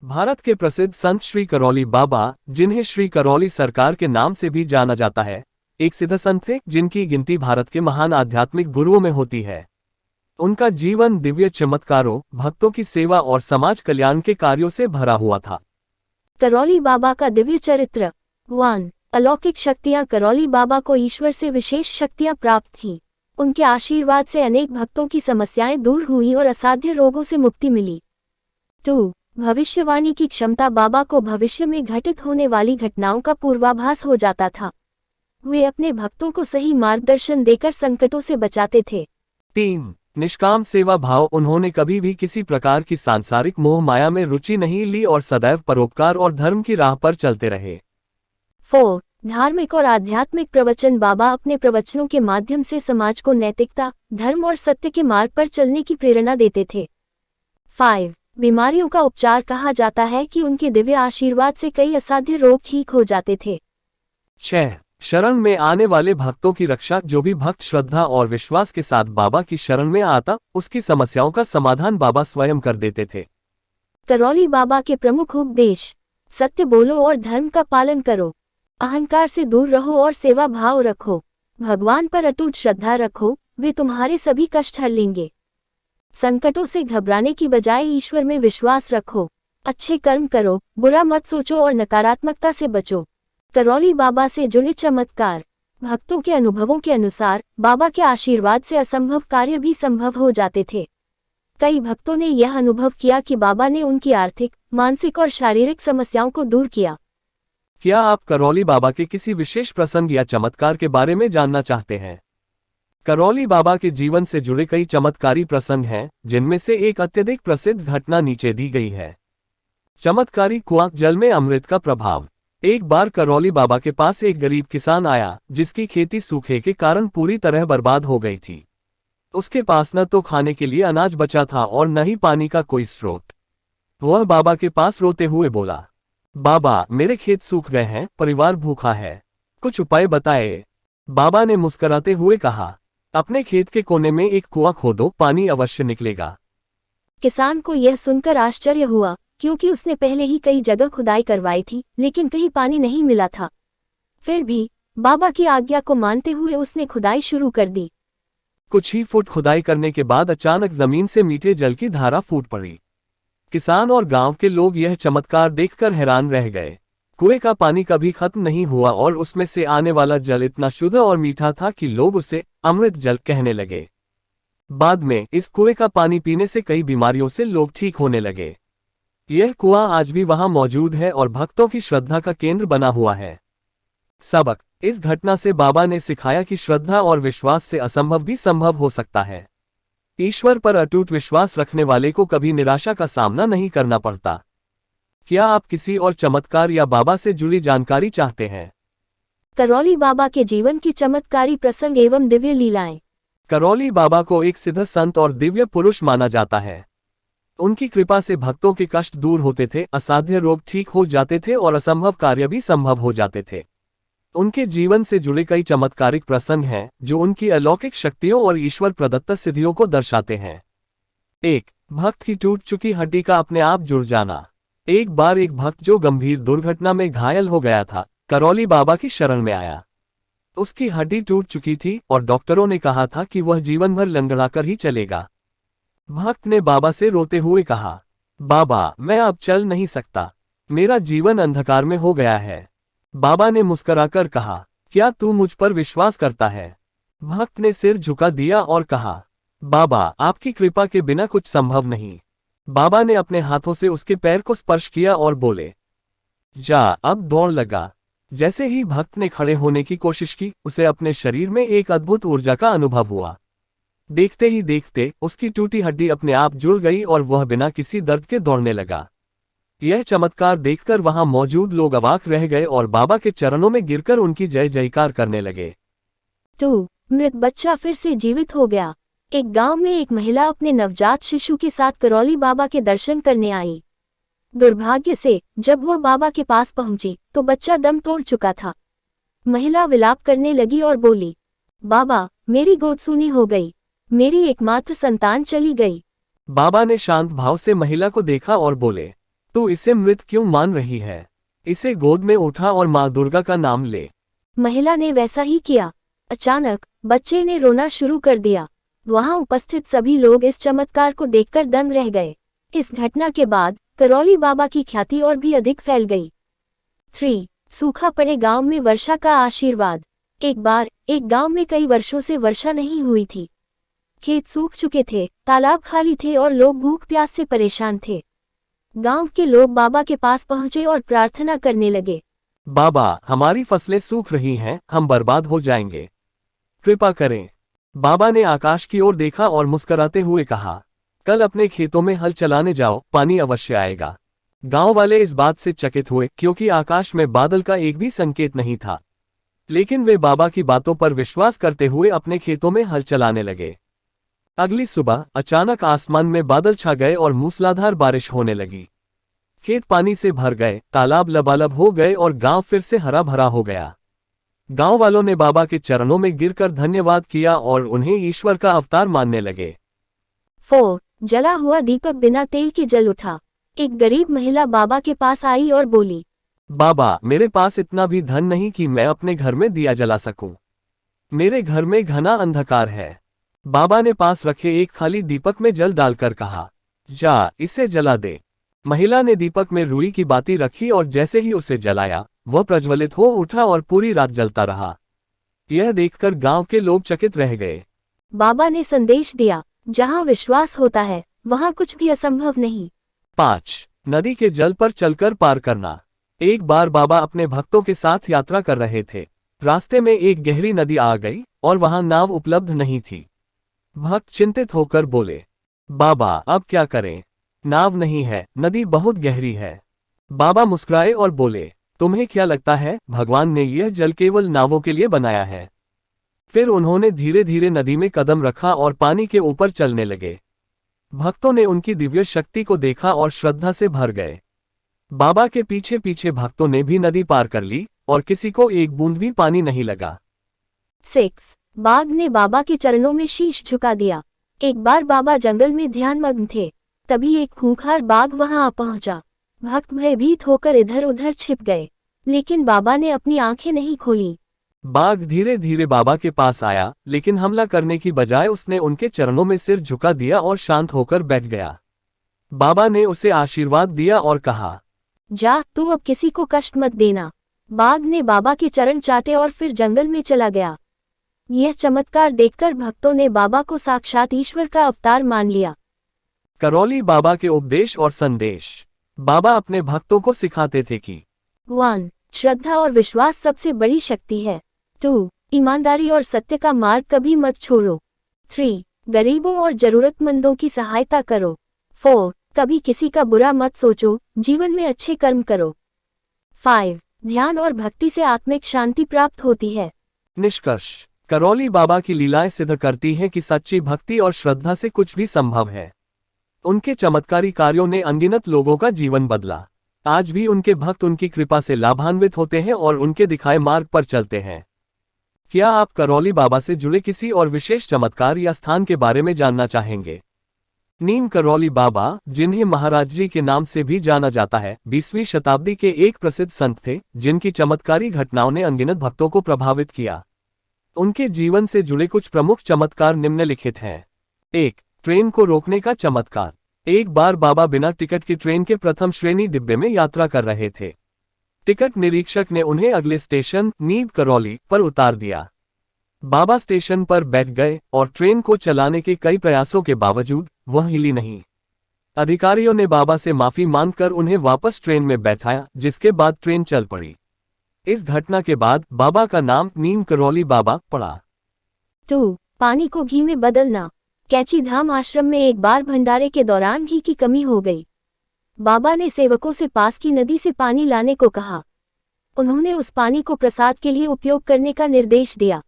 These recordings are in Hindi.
भारत के प्रसिद्ध संत श्री करौली बाबा, जिन्हें श्री करौली सरकार के नाम से भी जाना जाता है, एक सिद्ध संत थे जिनकी गिनती भारत के महान आध्यात्मिक गुरुओं में होती है। उनका जीवन दिव्य चमत्कारों, भक्तों की सेवा और समाज कल्याण के कार्यों से भरा हुआ था। करौली बाबा का दिव्य चरित्र। 1. अलौकिक शक्तियां। करौली बाबा को ईश्वर से विशेष शक्तियां प्राप्त थीं। उनके आशीर्वाद से अनेक भक्तों की समस्याएं दूर हुई और असाध्य रोगों से मुक्ति मिली। 2. भविष्यवाणी की क्षमता। बाबा को भविष्य में घटित होने वाली घटनाओं का पूर्वाभास हो जाता था। वे अपने भक्तों को सही मार्गदर्शन देकर संकटों से बचाते थे। 3. निष्काम सेवा भाव। उन्होंने कभी भी किसी प्रकार की सांसारिक मोह माया में रुचि नहीं ली और सदैव परोपकार और धर्म की राह पर चलते रहे। 4. धार्मिक और आध्यात्मिक प्रवचन। बाबा अपने प्रवचनों के माध्यम से समाज को नैतिकता, धर्म और सत्य के मार्ग पर चलने की प्रेरणा देते थे। 5. बीमारियों का उपचार। कहा जाता है कि उनके दिव्य आशीर्वाद से कई असाध्य रोग ठीक हो जाते थे। 6. शरण में आने वाले भक्तों की रक्षा। जो भी भक्त श्रद्धा और विश्वास के साथ बाबा की शरण में आता, उसकी समस्याओं का समाधान बाबा स्वयं कर देते थे। करौली बाबा के प्रमुख उपदेश। सत्य बोलो और धर्म का पालन करो। अहंकार से दूर रहो और सेवा भाव रखो। भगवान पर अटूट श्रद्धा रखो, वे तुम्हारे सभी कष्ट हर लेंगे। संकटों से घबराने की बजाय ईश्वर में विश्वास रखो। अच्छे कर्म करो, बुरा मत सोचो और नकारात्मकता से बचो। करौली बाबा से जुड़े चमत्कार। भक्तों के अनुभवों के अनुसार बाबा के आशीर्वाद से असंभव कार्य भी संभव हो जाते थे। कई भक्तों ने यह अनुभव किया कि बाबा ने उनकी आर्थिक, मानसिक और शारीरिक समस्याओं को दूर किया। क्या आप करौली बाबा के किसी विशेष प्रसंग या चमत्कार के बारे में जानना चाहते हैं? करौली बाबा के जीवन से जुड़े कई चमत्कारी प्रसंग हैं, जिनमें से एक अत्यधिक प्रसिद्ध घटना नीचे दी गई है। चमत्कारी कुआं जल में अमृत का प्रभाव। एक बार करौली बाबा के पास एक गरीब किसान आया, जिसकी खेती सूखे के कारण पूरी तरह बर्बाद हो गई थी। उसके पास न तो खाने के लिए अनाज बचा था और न ही पानी का कोई स्रोत। वह बाबा के पास रोते हुए बोला, बाबा, मेरे खेत सूख गए हैं, परिवार भूखा है, कुछ उपाय बताए। बाबा ने मुस्कुराते हुए कहा, अपने खेत के कोने में एक कुआं खोदो, पानी अवश्य निकलेगा। किसान को यह सुनकर आश्चर्य हुआ, क्योंकि उसने पहले ही कई जगह खुदाई करवाई थी, लेकिन कहीं पानी नहीं मिला था। फिर भी बाबा की आज्ञा को मानते हुए उसने खुदाई शुरू कर दी। कुछ ही फुट खुदाई करने के बाद अचानक जमीन से मीठे जल की धारा फूट पड़ी। किसान और गांव के लोग यह चमत्कार देखकर हैरान रह गए। कुएं का पानी कभी खत्म नहीं हुआ और उसमें से आने वाला जल इतना शुद्ध और मीठा था कि लोग उसे अमृत जल कहने लगे। बाद में इस कुएं का पानी पीने से कई बीमारियों से लोग ठीक होने लगे। यह कुआं आज भी वहां मौजूद है और भक्तों की श्रद्धा का केंद्र बना हुआ है। सबक। इस घटना से बाबा ने सिखाया कि श्रद्धा और विश्वास से असंभव भी संभव हो सकता है। ईश्वर पर अटूट विश्वास रखने वाले को कभी निराशा का सामना नहीं करना पड़ता। क्या आप किसी और चमत्कार या बाबा से जुड़ी जानकारी चाहते हैं? करौली बाबा के जीवन की चमत्कारी प्रसंग एवं दिव्य लीलाएं। करौली बाबा को एक सिद्ध संत और दिव्य पुरुष माना जाता है। उनकी कृपा से भक्तों के कष्ट दूर होते थे, असाध्य रोग ठीक हो जाते थे और असंभव कार्य भी संभव हो जाते थे। उनके जीवन से जुड़े कई चमत्कारिक प्रसंग हैं, जो उनकी अलौकिक शक्तियों और ईश्वर प्रदत्त सिद्धियों को दर्शाते हैं। 1. भक्त की टूट चुकी हड्डी का अपने आप जुड़ जाना। एक बार एक भक्त जो गंभीर दुर्घटना में घायल हो गया था, करौली बाबा की शरण में आया। उसकी हड्डी टूट चुकी थी और डॉक्टरों ने कहा था कि वह जीवन भर लंगड़ाकर ही चलेगा। भक्त ने बाबा से रोते हुए कहा, बाबा, मैं अब चल नहीं सकता, मेरा जीवन अंधकार में हो गया है। बाबा ने मुस्कुराकर कहा, क्या तू मुझ पर विश्वास करता है? भक्त ने सिर झुका दिया और कहा, बाबा, आपकी कृपा के बिना कुछ संभव नहीं। बाबा ने अपने हाथों से उसके पैर को स्पर्श किया और बोले, जा, अब दौड़ लगा। जैसे ही भक्त ने खड़े होने की कोशिश की, उसे अपने शरीर में एक अद्भुत ऊर्जा का अनुभव हुआ। देखते ही देखते उसकी टूटी हड्डी अपने आप जुड़ गई और वह बिना किसी दर्द के दौड़ने लगा। यह चमत्कार देखकर वहां मौजूद लोग अवाक रह गए और बाबा के चरणों में गिरकर उनकी जय जयकार करने लगे। 2. मृत बच्चा फिर से जीवित हो गया। एक गांव में एक महिला अपने नवजात शिशु के साथ करौली बाबा के दर्शन करने आई। दुर्भाग्य से जब वह बाबा के पास पहुंची तो बच्चा दम तोड़ चुका था। महिला विलाप करने लगी और बोली, बाबा, मेरी गोद सूनी हो गई, मेरी एकमात्र संतान चली गई। बाबा ने शांत भाव से महिला को देखा और बोले, तू इसे मृत क्यों मान रही है? इसे गोद में उठा और माँ दुर्गा का नाम ले। महिला ने वैसा ही किया। अचानक बच्चे ने रोना शुरू कर दिया। वहां उपस्थित सभी लोग इस चमत्कार को देखकर दंग रह गए। इस घटना के बाद करौली बाबा की ख्याति और भी अधिक फैल गई। 3. सूखा पड़े गांव में वर्षा का आशीर्वाद। एक बार एक गांव में कई वर्षों से वर्षा नहीं हुई थी। खेत सूख चुके थे, तालाब खाली थे और लोग भूख प्यास से परेशान थे। गांव के लोग बाबा के पास पहुंचे और प्रार्थना करने लगे। बाबा, हमारी फसलें सूख रही हैं, हम बर्बाद हो जाएंगे, कृपा करें। बाबा ने आकाश की ओर देखा और मुस्कुराते हुए कहा, कल अपने खेतों में हल चलाने जाओ, पानी अवश्य आएगा। गांव वाले इस बात से चकित हुए क्योंकि आकाश में बादल का एक भी संकेत नहीं था। लेकिन वे बाबा की बातों पर विश्वास करते हुए अपने खेतों में हल चलाने लगे। अगली सुबह अचानक आसमान में बादल छा गए और मूसलाधार बारिश होने लगी। खेत पानी से भर गए, तालाब लबालब हो गए और गांव फिर से हरा भरा हो गया। गांव वालों ने बाबा के चरणों में गिरकर धन्यवाद किया और उन्हें ईश्वर का अवतार मानने लगे। 4. जला हुआ दीपक बिना तेल के जल उठा। एक गरीब महिला बाबा के पास आई और बोली, बाबा, मेरे पास इतना भी धन नहीं कि मैं अपने घर में दिया जला सकूं। मेरे घर में घना अंधकार है। बाबा ने पास रखे एक खाली दीपक में जल डालकर कहा, जा इसे जला दे। महिला ने दीपक में रुई की बाती रखी और जैसे ही उसे जलाया, वह प्रज्वलित हो उठा और पूरी रात जलता रहा। यह देखकर गांव के लोग चकित रह गए। बाबा ने संदेश दिया, जहां विश्वास होता है वहां कुछ भी असंभव नहीं। 5. नदी के जल पर चलकर पार करना। एक बार बाबा अपने भक्तों के साथ यात्रा कर रहे थे। रास्ते में एक गहरी नदी आ गई और वहां नाव उपलब्ध नहीं थी। भक्त चिंतित होकर बोले, बाबा, अब क्या करें? नाव नहीं है, नदी बहुत गहरी है। बाबा मुस्कुराए और बोले, तुम्हें क्या लगता है भगवान ने यह जल केवल नावों के लिए बनाया है? फिर उन्होंने धीरे धीरे नदी में कदम रखा और पानी के ऊपर चलने लगे। भक्तों ने उनकी दिव्य शक्ति को देखा और श्रद्धा से भर गए। बाबा के पीछे पीछे भक्तों ने भी नदी पार कर ली और किसी को एक बूंद भी पानी नहीं लगा। 6. बाघ ने बाबा के चरणों में शीश झुका दिया। एक बार बाबा जंगल में ध्यानमग्न थे। तभी एक खूंखार बाघ वहां आ पहुंचा। भक्त भयभीत होकर इधर उधर छिप गए, लेकिन बाबा ने अपनी आंखें नहीं खोली। बाघ धीरे धीरे बाबा के पास आया, लेकिन हमला करने की बजाय उसने उनके चरणों में सिर झुका दिया और शांत होकर बैठ गया। बाबा ने उसे आशीर्वाद दिया और कहा, जा, तू अब किसी को कष्ट मत देना। बाघ ने बाबा के चरण चाटे और फिर जंगल में चला गया। यह चमत्कार देखकर भक्तों ने बाबा को साक्षात ईश्वर का अवतार मान लिया। करौली बाबा के उपदेश और संदेश। बाबा अपने भक्तों को सिखाते थे कि 1. श्रद्धा और विश्वास सबसे बड़ी शक्ति है। 2. ईमानदारी और सत्य का मार्ग कभी मत छोड़ो। 3. गरीबों और जरूरतमंदों की सहायता करो। 4. कभी किसी का बुरा मत सोचो, जीवन में अच्छे कर्म करो। 5. ध्यान और भक्ति से आत्मिक शांति प्राप्त होती है। निष्कर्ष। करौली बाबा की लीलाएं सिद्ध करती हैं कि सच्ची भक्ति और श्रद्धा से कुछ भी संभव है। उनके चमत्कारी कार्यों ने अनगिनत लोगों का जीवन बदला। आज भी उनके भक्त उनकी कृपा से लाभान्वित होते हैं और उनके दिखाए मार्ग पर चलते हैं। क्या आप करौली बाबा से जुड़े किसी और विशेष चमत्कार या स्थान के बारे में जानना चाहेंगे? नीम करौली बाबा, जिन्हें महाराज जी के नाम से भी जाना जाता है, 20वीं शताब्दी के एक प्रसिद्ध संत थे, जिनकी चमत्कारी घटनाओं ने अनगिनत भक्तों को प्रभावित किया। उनके जीवन से जुड़े कुछ प्रमुख चमत्कार निम्नलिखित हैं। 1. ट्रेन को रोकने का चमत्कार। एक बार बाबा बिना टिकट की ट्रेन के प्रथम श्रेणी डिब्बे में यात्रा कर रहे थे। टिकट निरीक्षक ने उन्हें अगले स्टेशन नीम करौली पर उतार दिया। बाबा स्टेशन पर बैठ गए और ट्रेन को चलाने के कई प्रयासों के बावजूद वह हिली नहीं। अधिकारियों ने बाबा से माफी मांगकर उन्हें वापस ट्रेन में बैठाया, जिसके बाद ट्रेन चल पड़ी। इस घटना के बाद बाबा का नाम नीम करौली बाबा पड़ा। 2. पानी को घी में बदलना। कैची धाम आश्रम में एक बार भंडारे के दौरान घी की कमी हो गई। बाबा ने सेवकों से पास की नदी से पानी लाने को कहा। उन्होंने उस पानी को प्रसाद के लिए उपयोग करने का निर्देश दिया।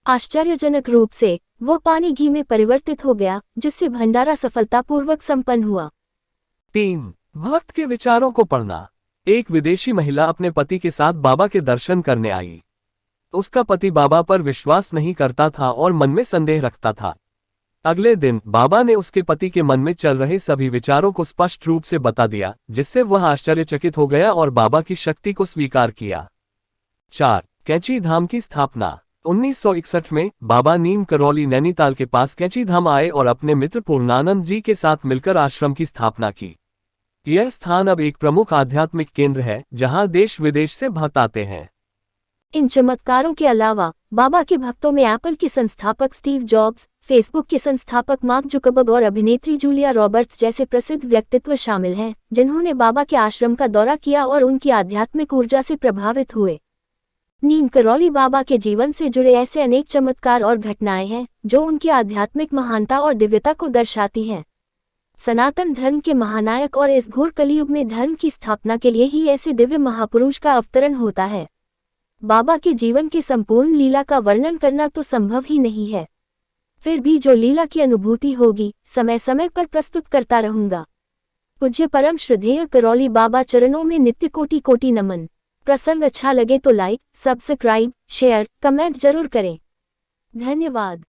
आश्चर्यजनक रूप से वो पानी घी में परिवर्तित हो गया, जिससे भंडारा सफलतापूर्वक संपन्न हुआ। 3. भक्त के विचारों को पढ़ना। एक विदेशी महिला अपने पति के साथ बाबा के दर्शन करने आई। उसका पति बाबा पर विश्वास नहीं करता था और मन में संदेह रखता था। अगले दिन बाबा ने उसके पति के मन में चल रहे सभी विचारों को स्पष्ट रूप से बता दिया, जिससे वह आश्चर्यचकित हो गया और बाबा की शक्ति को स्वीकार किया। 4. कैंची धाम की स्थापना। 1961 में बाबा नीम करौली नैनीताल के पास कैंची धाम आए और अपने मित्र पूर्णानंद जी के साथ मिलकर आश्रम की स्थापना की। यह स्थान अब एक प्रमुख आध्यात्मिक केंद्र है, जहां देश विदेश से भक्त आते हैं। इन चमत्कारों के अलावा बाबा के भक्तों में एप्पल के संस्थापक स्टीव जॉब्स, फेसबुक के संस्थापक मार्क जुकरबर्ग और अभिनेत्री जूलिया रॉबर्ट्स जैसे प्रसिद्ध व्यक्तित्व शामिल हैं, जिन्होंने बाबा के आश्रम का दौरा किया और उनकी आध्यात्मिक ऊर्जा से प्रभावित हुए। नीम करौली बाबा के जीवन से जुड़े ऐसे अनेक चमत्कार और घटनाएं हैं जो उनकी आध्यात्मिक महानता और दिव्यता को दर्शाती हैं। सनातन धर्म के महानायक और इस घोर कलियुग में धर्म की स्थापना के लिए ही ऐसे दिव्य महापुरुष का अवतरण होता है। बाबा के जीवन की संपूर्ण लीला का वर्णन करना तो संभव ही नहीं है, फिर भी जो लीला की अनुभूति होगी समय समय पर प्रस्तुत करता रहूंगा। पूज्य परम श्रद्धेय करौली बाबा चरणों में नित्य कोटि कोटि नमन। प्रसंग अच्छा लगे तो लाइक, सब्सक्राइब, शेयर, कमेंट जरूर करें। धन्यवाद।